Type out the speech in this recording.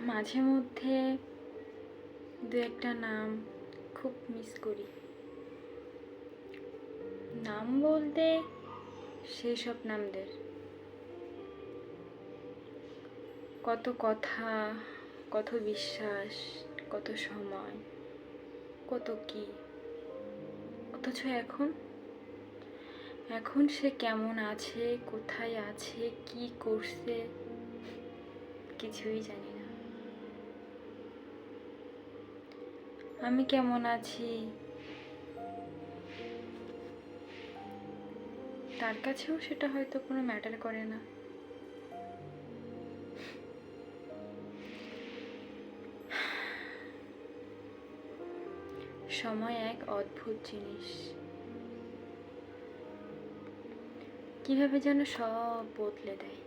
মাঝে মধ্যে দু একটা নাম খুব মিস করি। নাম বলতে সেই সব নামদের, কত কথা, কত বিশ্বাস, কত সময়, কত কি। অথচ এখন সে কেমন আছে, কোথায় আছে, কি করছে, কিছুই জানি না। আমি কেমন আছি তার কাছেও সেটা হয়তো কোনো ম্যাটার করে না। সময় এক অদ্ভুত জিনিস, কিভাবে যেন সব বদলে দেয়।